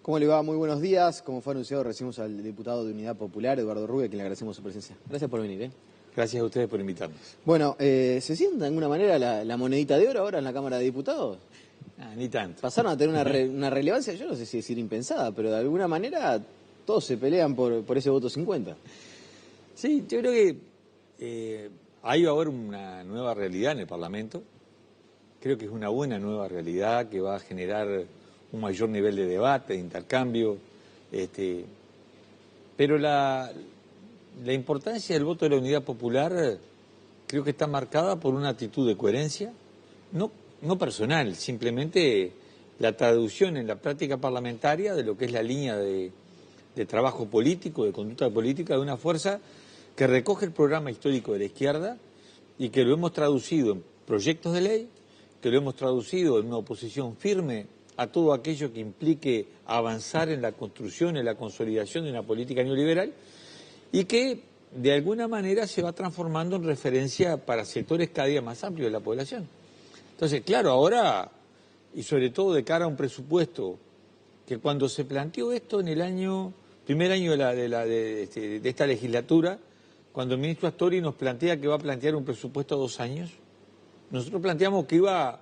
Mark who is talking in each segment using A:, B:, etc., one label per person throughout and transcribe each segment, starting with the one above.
A: ¿Cómo le va? Muy buenos días. Como fue anunciado, recibimos al diputado de Unidad Popular, Eduardo Rubio, a quien le agradecemos su presencia. Gracias por venir.
B: Gracias a ustedes por invitarnos.
A: Bueno, ¿se siente de alguna manera la monedita de oro ahora en la Cámara de Diputados?
B: Ni tanto.
A: Pasaron a tener una relevancia, yo no sé si decir impensada, pero de alguna manera todos se pelean por ese voto 50.
B: Sí, yo creo que hay ahora una nueva realidad en el Parlamento. Creo que es una buena nueva realidad que va a generar un mayor nivel de debate, de intercambio. Pero la importancia del voto de la Unidad Popular creo que está marcada por una actitud de coherencia, no personal, simplemente la traducción en la práctica parlamentaria de lo que es la línea de trabajo político, de conducta política de una fuerza que recoge el programa histórico de la izquierda y que lo hemos traducido en proyectos de ley, que lo hemos traducido en una oposición firme a todo aquello que implique avanzar en la construcción, en la consolidación de una política neoliberal y que de alguna manera se va transformando en referencia para sectores cada día más amplios de la población. Entonces, claro, ahora, y sobre todo de cara a un presupuesto, que cuando se planteó esto en el primer año de esta legislatura, cuando el ministro Astori nos plantea que va a plantear un presupuesto a 2 años, nosotros planteamos que iba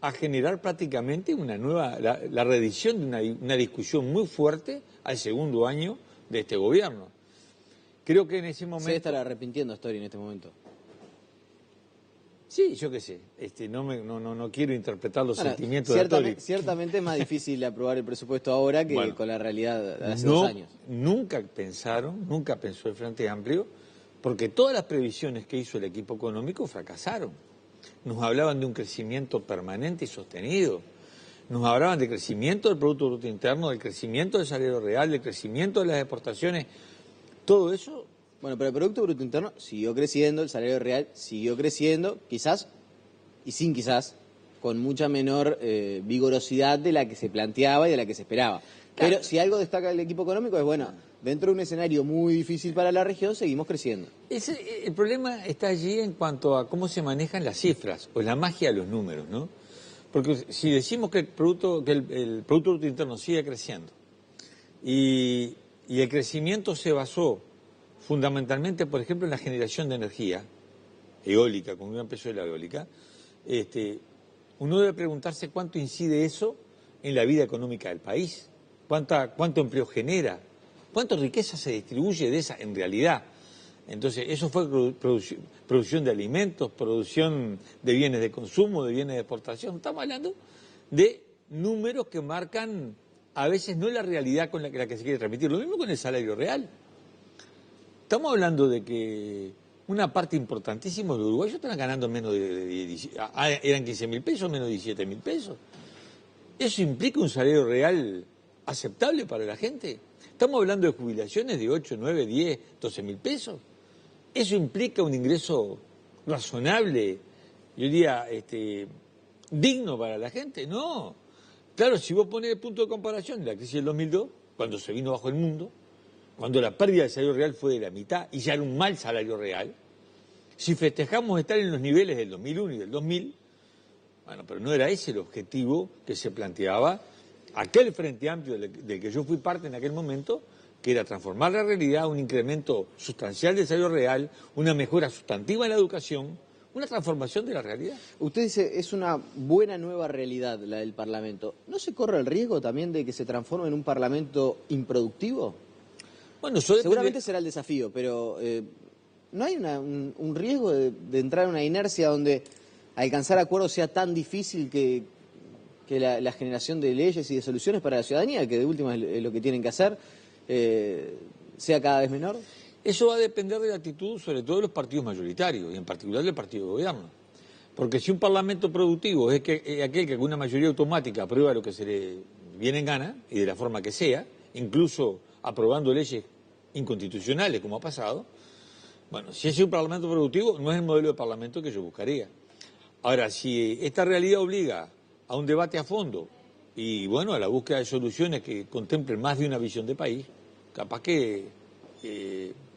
B: a generar prácticamente la reedición de una discusión muy fuerte al segundo año de este gobierno. Creo que en ese momento...
A: ¿Se estará arrepintiendo Astori en este momento?
B: Sí, yo qué sé. No quiero interpretar los sentimientos de Astori.
A: Ciertamente es más difícil aprobar el presupuesto ahora que con la realidad de hace 2 años.
B: Nunca pensó el Frente Amplio, porque todas las previsiones que hizo el equipo económico fracasaron. Nos hablaban de un crecimiento permanente y sostenido. Nos hablaban de crecimiento del Producto Bruto Interno, del crecimiento del salario real, del crecimiento de las exportaciones. Todo eso...
A: Bueno, pero el Producto Bruto Interno siguió creciendo, el salario real siguió creciendo, quizás, y sin quizás, con mucha menor vigorosidad de la que se planteaba y de la que se esperaba. Claro. Pero si algo destaca el equipo económico es, bueno, dentro de un escenario muy difícil para la región, seguimos creciendo.
B: El problema está allí en cuanto a cómo se manejan las cifras, o la magia de los números, ¿no? Porque si decimos que el Producto Bruto Interno sigue creciendo y el crecimiento se basó fundamentalmente, por ejemplo, en la generación de energía eólica, cuando empezó la eólica, uno debe preguntarse cuánto incide eso en la vida económica del país, cuánto empleo genera, cuánta riqueza se distribuye de esa en realidad. Entonces, eso fue producción de alimentos, producción de bienes de consumo, de bienes de exportación. Estamos hablando de números que marcan a veces no la realidad con la que se quiere transmitir. Lo mismo con el salario real. Estamos hablando de que una parte importantísima de los uruguayos están ganando menos eran 15.000 pesos, menos de 17.000 pesos. ¿Eso implica un salario real aceptable para la gente? Estamos hablando de jubilaciones de 8, 9, 10, 12.000 pesos. ¿Eso implica un ingreso razonable, yo diría, digno para la gente? No. Claro, si vos pones el punto de comparación de la crisis del 2002, cuando se vino bajo el mundo, cuando la pérdida del salario real fue de la mitad y ya era un mal salario real, si festejamos estar en los niveles del 2001 y del 2000, bueno, pero no era ese el objetivo que se planteaba aquel Frente Amplio del que yo fui parte en aquel momento, que era transformar la realidad, un incremento sustancial del salario real, una mejora sustantiva en la educación, una transformación de la realidad.
A: Usted dice, es una buena nueva realidad la del Parlamento. ¿No se corre el riesgo también de que se transforme en un Parlamento improductivo?
B: Bueno,
A: seguramente será el desafío, pero ¿no hay un riesgo de entrar en una inercia donde alcanzar acuerdos sea tan difícil que la generación de leyes y de soluciones para la ciudadanía, que de última es lo que tienen que hacer, sea cada vez menor?
B: Eso va a depender de la actitud, sobre todo de los partidos mayoritarios, y en particular del partido de gobierno. Porque si un parlamento productivo es aquel que con una mayoría automática aprueba lo que se le viene en gana, y de la forma que sea, incluso aprobando leyes inconstitucionales, como ha pasado, bueno, si es un parlamento productivo, no es el modelo de parlamento que yo buscaría. Ahora, si esta realidad obliga a un debate a fondo y, bueno, a la búsqueda de soluciones que contemplen más de una visión de país, capaz que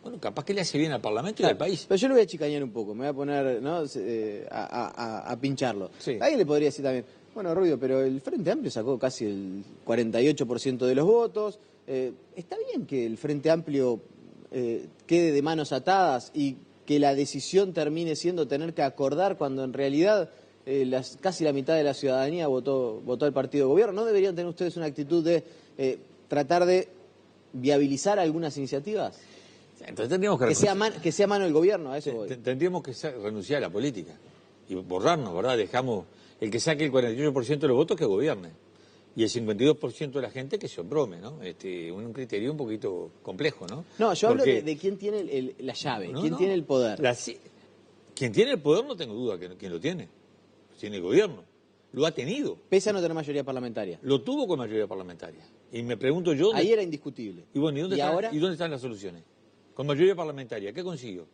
B: Bueno, capaz que le hace bien al Parlamento y al país.
A: Pero yo lo voy a chicañar un poco, me voy a poner, ¿no? A pincharlo.
B: Sí.
A: Alguien le podría decir también, bueno, Rubio, pero el Frente Amplio sacó casi el 48% de los votos. Está bien que el Frente Amplio quede de manos atadas y que la decisión termine siendo tener que acordar cuando en realidad casi la mitad de la ciudadanía votó al partido de gobierno. ¿No deberían tener ustedes una actitud de tratar de viabilizar algunas iniciativas?
B: Entonces tendríamos
A: que sea mano del gobierno, a eso voy.
B: Tendríamos que renunciar a la política y borrarnos, ¿verdad? Dejamos el que saque el 48% de los votos que gobierne y el 52% de la gente que se embrome, ¿no? Un criterio un poquito complejo, ¿no?
A: No, yo hablo de quién tiene la llave, quién tiene el poder.
B: Quien tiene el poder no tengo duda quién lo tiene. Tiene el gobierno. Lo ha tenido.
A: Pese a no tener mayoría parlamentaria.
B: Lo tuvo con mayoría parlamentaria. Y me pregunto yo...
A: Ahí era indiscutible.
B: Y bueno, ¿y dónde están las soluciones? Con mayoría parlamentaria, ¿qué consiguió?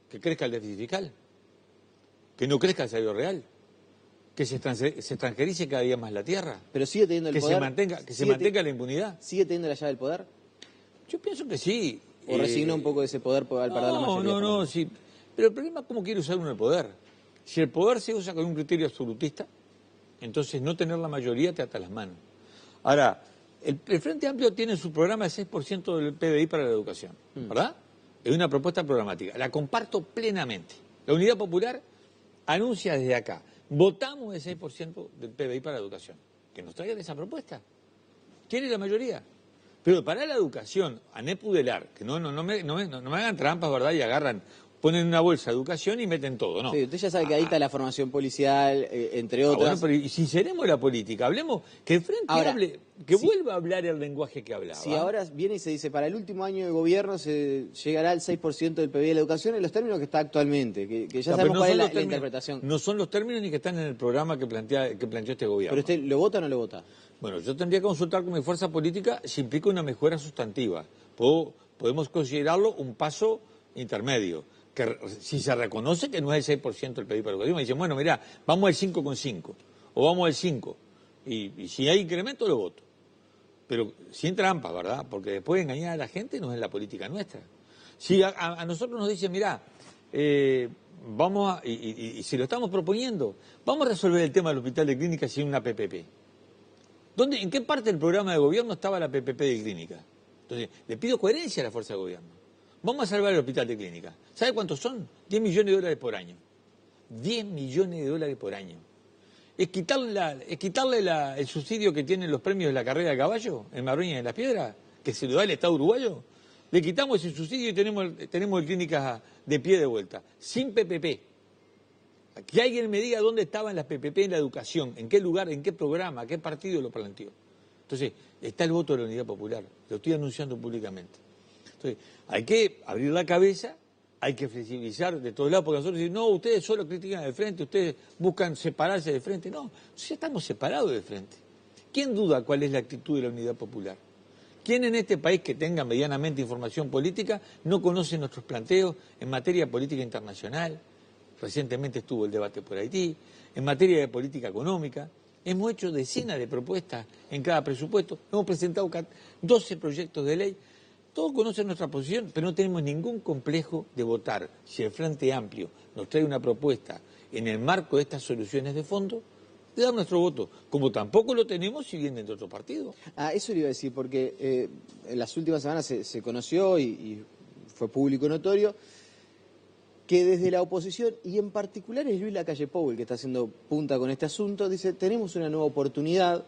B: Que crezca el déficit fiscal, que no crezca el salario real, que se extranjerice cada día más la tierra.
A: Pero sigue teniendo el poder.
B: Que se mantenga la impunidad.
A: ¿Sigue teniendo la llave del poder?
B: Yo pienso que sí.
A: ¿O resignó un poco de ese poder al perder la mayoría?
B: No, sí. Pero el problema es cómo quiere usar uno el poder. Si el poder se usa con un criterio absolutista, entonces no tener la mayoría te ata las manos. Ahora, el Frente Amplio tiene su programa de 6% del PBI para la educación, ¿verdad? Es una propuesta programática. La comparto plenamente. La Unidad Popular anuncia desde acá, votamos el 6% del PBI para la educación. Que nos traigan esa propuesta. Tiene la mayoría. Pero para la educación, a Nepudelar, que no me hagan trampas, ¿verdad? Y ponen una bolsa de educación y meten todo, ¿no?
A: Sí, usted ya sabe que ahí está la formación policial, entre otras.
B: Bueno, pero y sinceremos la política, hablemos, que el Frente hable, que vuelva a hablar el lenguaje que hablaba.
A: Si ahora viene y se dice, para el último año de gobierno se llegará al 6% del PBI de la educación en los términos que está actualmente, que ya sabemos cuál es la interpretación.
B: No son los términos ni que están en el programa que planteó este gobierno.
A: ¿Pero usted lo vota o no lo vota?
B: Bueno, yo tendría que consultar con mi fuerza política si implica una mejora sustantiva. Podemos considerarlo un paso intermedio. Que si se reconoce que no es el 6% del PIB para la educación, me dicen, bueno, mira, vamos al 5,5 o vamos al 5 y si hay incremento lo voto. Pero sin trampa, ¿verdad? Porque después engañar a la gente no es la política nuestra. Si a nosotros nos dicen, mira, y si lo estamos proponiendo, vamos a resolver el tema del hospital de clínica sin una PPP. ¿En qué parte del programa de gobierno estaba la PPP de clínica? Entonces, le pido coherencia a la fuerza de gobierno. Vamos a salvar el hospital de clínica. ¿Sabe cuántos son? 10 millones de dólares por año. 10 millones de dólares por año. Es quitarle el subsidio que tienen los premios de la carrera de caballo en Marruña y en Las Piedras, que se lo da el Estado uruguayo. Le quitamos ese subsidio y tenemos clínicas de pie de vuelta, sin PPP. Que alguien me diga dónde estaban las PPP en la educación, en qué lugar, en qué programa, qué partido lo planteó. Entonces, está el voto de la Unidad Popular, lo estoy anunciando públicamente. Entonces, hay que abrir la cabeza, hay que flexibilizar de todos lados, porque nosotros decimos, no, ustedes solo critican al frente, ustedes buscan separarse del frente. No, ya estamos separados del frente. ¿Quién duda cuál es la actitud de la Unidad Popular? ¿Quién en este país que tenga medianamente información política no conoce nuestros planteos en materia de política internacional? Recientemente estuvo el debate por Haití, en materia de política económica. Hemos hecho decenas de propuestas en cada presupuesto, hemos presentado 12 proyectos de ley. Todos conocen nuestra posición, pero no tenemos ningún complejo de votar. Si el Frente Amplio nos trae una propuesta en el marco de estas soluciones de fondo, de dar nuestro voto, como tampoco lo tenemos si vienen de otro partido.
A: Eso le iba a decir, porque en las últimas semanas se conoció y fue público notorio que desde la oposición, y en particular es Luis Lacalle Pou el que está haciendo punta con este asunto, dice, tenemos una nueva oportunidad,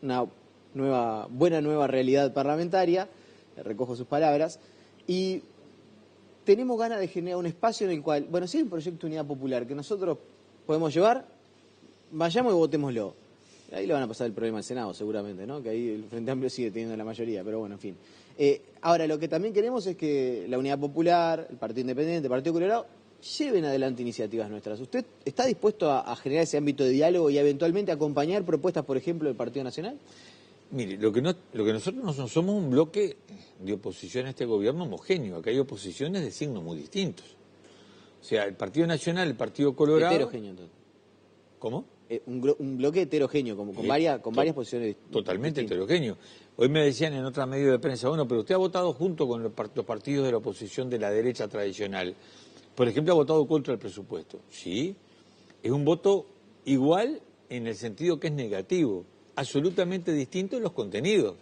A: una buena nueva realidad parlamentaria, recojo sus palabras, y tenemos ganas de generar un espacio en el cual, bueno, si hay un proyecto de Unidad Popular que nosotros podemos llevar, vayamos y votémoslo. Ahí le van a pasar el problema al Senado, seguramente, ¿no? Que ahí el Frente Amplio sigue teniendo la mayoría, pero bueno, en fin. Ahora, lo que también queremos es que la Unidad Popular, el Partido Independiente, el Partido Colorado, lleven adelante iniciativas nuestras. ¿Usted está dispuesto a generar ese ámbito de diálogo y eventualmente acompañar propuestas, por ejemplo, del Partido Nacional?
B: Mire, lo que nosotros no somos un bloque de oposición a este gobierno homogéneo. Acá hay oposiciones de signos muy distintos. O sea, el Partido Nacional, el Partido Colorado...
A: Heterogéneo, entonces.
B: ¿Cómo?
A: un bloque heterogéneo, como con varias posiciones
B: totalmente
A: distintas.
B: heterogéneo. Hoy me decían en otra medio de prensa, bueno, pero usted ha votado junto con los partidos de la oposición de la derecha tradicional. Por ejemplo, ha votado contra el presupuesto. Sí, es un voto igual en el sentido que es negativo, absolutamente distinto en los contenidos.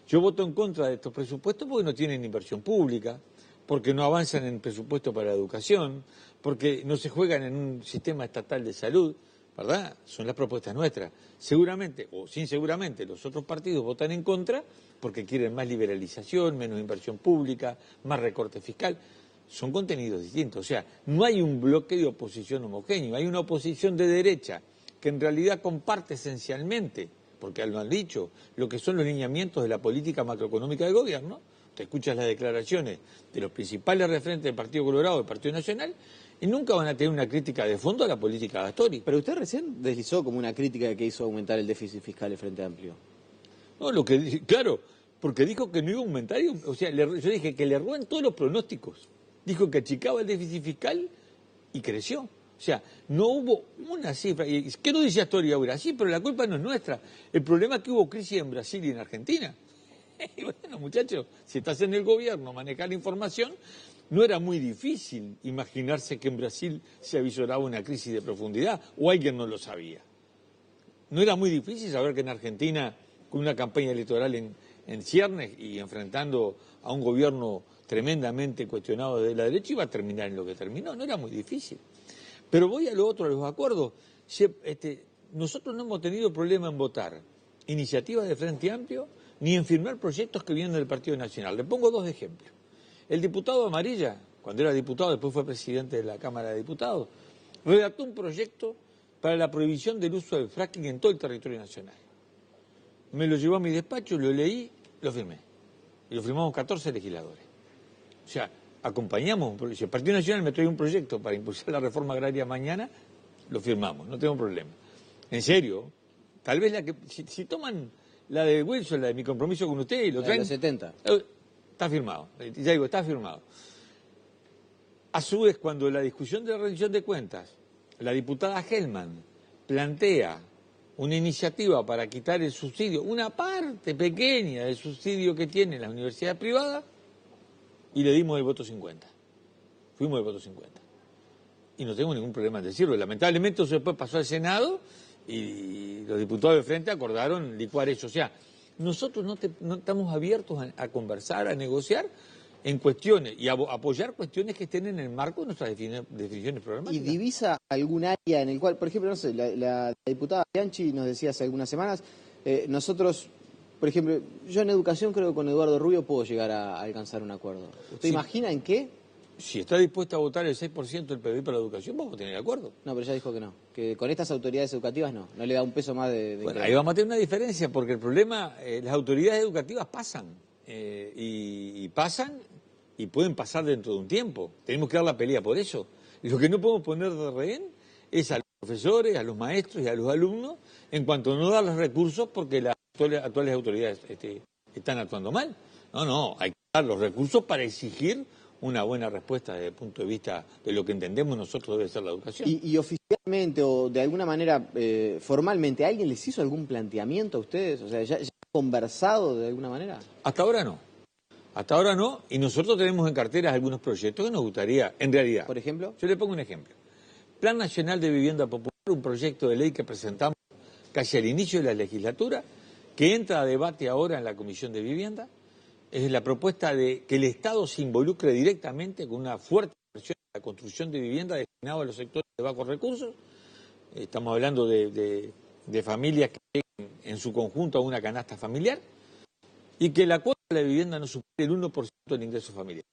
B: Yo voto en contra de estos presupuestos porque no tienen inversión pública, porque no avanzan en presupuesto para la educación, porque no se juegan en un sistema estatal de salud, ¿verdad? Son las propuestas nuestras. Seguramente, o sin seguramente, los otros partidos votan en contra porque quieren más liberalización, menos inversión pública, más recorte fiscal. Son contenidos distintos. O sea, no hay un bloque de oposición homogéneo, hay una oposición de derecha que en realidad comparte esencialmente, porque lo han dicho, lo que son los lineamientos de la política macroeconómica del gobierno. Te escuchas las declaraciones de los principales referentes del Partido Colorado, del Partido Nacional, y nunca van a tener una crítica de fondo a la política de Astori.
A: Pero usted recién deslizó como una crítica que hizo aumentar el déficit fiscal del Frente Amplio.
B: No, claro, porque dijo que no iba a aumentar, o sea, yo dije que le erró en todos los pronósticos. Dijo que achicaba el déficit fiscal y creció. O sea, no hubo una cifra. ¿Qué no dice Astori ahora? Sí, pero la culpa no es nuestra. El problema es que hubo crisis en Brasil y en Argentina. Y bueno, muchachos, si estás en el gobierno, manejar la información, no era muy difícil imaginarse que en Brasil se avisoraba una crisis de profundidad, o alguien no lo sabía. No era muy difícil saber que en Argentina, con una campaña electoral en ciernes y enfrentando a un gobierno tremendamente cuestionado de la derecha, iba a terminar en lo que terminó. No era muy difícil. Pero voy a lo otro, a los acuerdos. Nosotros no hemos tenido problema en votar iniciativas de Frente Amplio ni en firmar proyectos que vienen del Partido Nacional. Le pongo dos ejemplos. El diputado Amarilla, cuando era diputado, después fue presidente de la Cámara de Diputados, redactó un proyecto para la prohibición del uso del fracking en todo el territorio nacional. Me lo llevó a mi despacho, lo leí, lo firmé. Y lo firmamos 14 legisladores. O sea, acompañamos, si el Partido Nacional me trae un proyecto para impulsar la reforma agraria mañana, lo firmamos, no tengo problema. En serio, tal vez si toman la de Wilson, la de Mi Compromiso con Usted, y lo traen...
A: La de los 70.
B: Está firmado, ya digo, está firmado. A su vez, cuando la discusión de la rendición de cuentas, la diputada Hellman plantea una iniciativa para quitar el subsidio, una parte pequeña del subsidio que tienen las universidades privadas, y le dimos el voto 50. Fuimos el voto 50. Y no tengo ningún problema en decirlo. Lamentablemente eso después pasó al Senado y los diputados de frente acordaron licuar eso. O sea, nosotros no estamos abiertos a conversar, a negociar en cuestiones y a apoyar cuestiones que estén en el marco de nuestras definiciones programáticas.
A: ¿Y divisa algún área en el cual, por ejemplo, no sé, la diputada Bianchi nos decía hace algunas semanas, nosotros, por ejemplo, yo en educación creo que con Eduardo Rubio puedo llegar a alcanzar un acuerdo. ¿Usted imagina en qué?
B: Si está dispuesta a votar el 6% del PBI para la educación, vamos a tener acuerdo.
A: No, pero ya dijo que no, que con estas autoridades educativas no le da un peso más de
B: bueno, ahí vamos a tener una diferencia, porque el problema, las autoridades educativas pasan, y pasan y pueden pasar dentro de un tiempo. Tenemos que dar la pelea por eso. Lo que no podemos poner de rehén es a los profesores, a los maestros y a los alumnos en cuanto a no dar los recursos porque las actuales autoridades están actuando mal. No, hay que dar los recursos para exigir una buena respuesta desde el punto de vista de lo que entendemos nosotros debe ser la educación.
A: ¿Y oficialmente o de alguna manera formalmente alguien les hizo algún planteamiento a ustedes? O sea, ¿ya han conversado de alguna manera?
B: Hasta ahora no. Hasta ahora no, y nosotros tenemos en carteras algunos proyectos que nos gustaría, en realidad.
A: ¿Por ejemplo?
B: Yo le pongo un ejemplo. Plan Nacional de Vivienda Popular, un proyecto de ley que presentamos casi al inicio de la legislatura, que entra a debate ahora en la Comisión de Vivienda. Es la propuesta de que el Estado se involucre directamente con una fuerte inversión en la construcción de vivienda destinada a los sectores de bajos recursos. Estamos hablando de familias que lleguen en su conjunto a una canasta familiar y que la cuota de la vivienda no supere el 1% del ingreso familiar.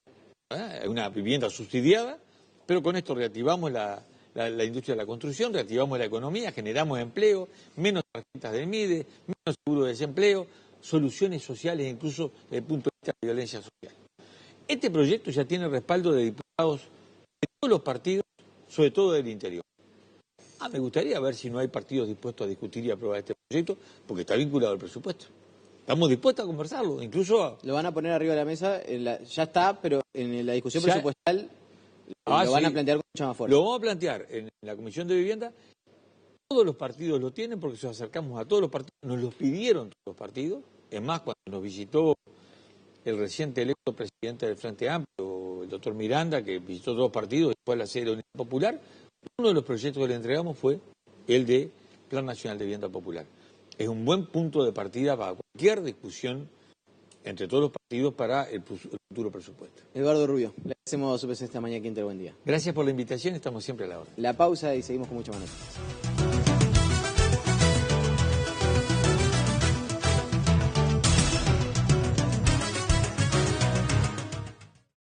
B: Es una vivienda subsidiada, pero con esto reactivamos la industria de la construcción, reactivamos la economía, generamos empleo, menos tarjetas de MIDE, menos seguro de desempleo, soluciones sociales incluso desde el punto de vista de la violencia social. Este proyecto ya tiene respaldo de diputados de todos los partidos, sobre todo del interior. Me gustaría ver si no hay partidos dispuestos a discutir y aprobar este proyecto, porque está vinculado al presupuesto. Estamos dispuestos a conversarlo, incluso...
A: Lo van a poner arriba de la mesa, ya está, pero en la discusión presupuestal lo van a plantear con mucha más fuerza.
B: Lo vamos a plantear en la Comisión de Vivienda Todos los partidos lo tienen porque nos acercamos a todos los partidos, nos los pidieron todos los partidos. Es más, cuando nos visitó el reciente electo presidente del Frente Amplio, el doctor Miranda, que visitó todos los partidos y fue a la sede de la Unidad Popular, uno de los proyectos que le entregamos fue el de Plan Nacional de Vivienda Popular. Es un buen punto de partida para cualquier discusión entre todos los partidos para el futuro presupuesto.
A: Eduardo Rubio, le agradecemos su presencia esta mañana aquí en Buen Día.
B: Gracias por la invitación, estamos siempre a la hora.
A: La pausa y seguimos con mucho más noticias.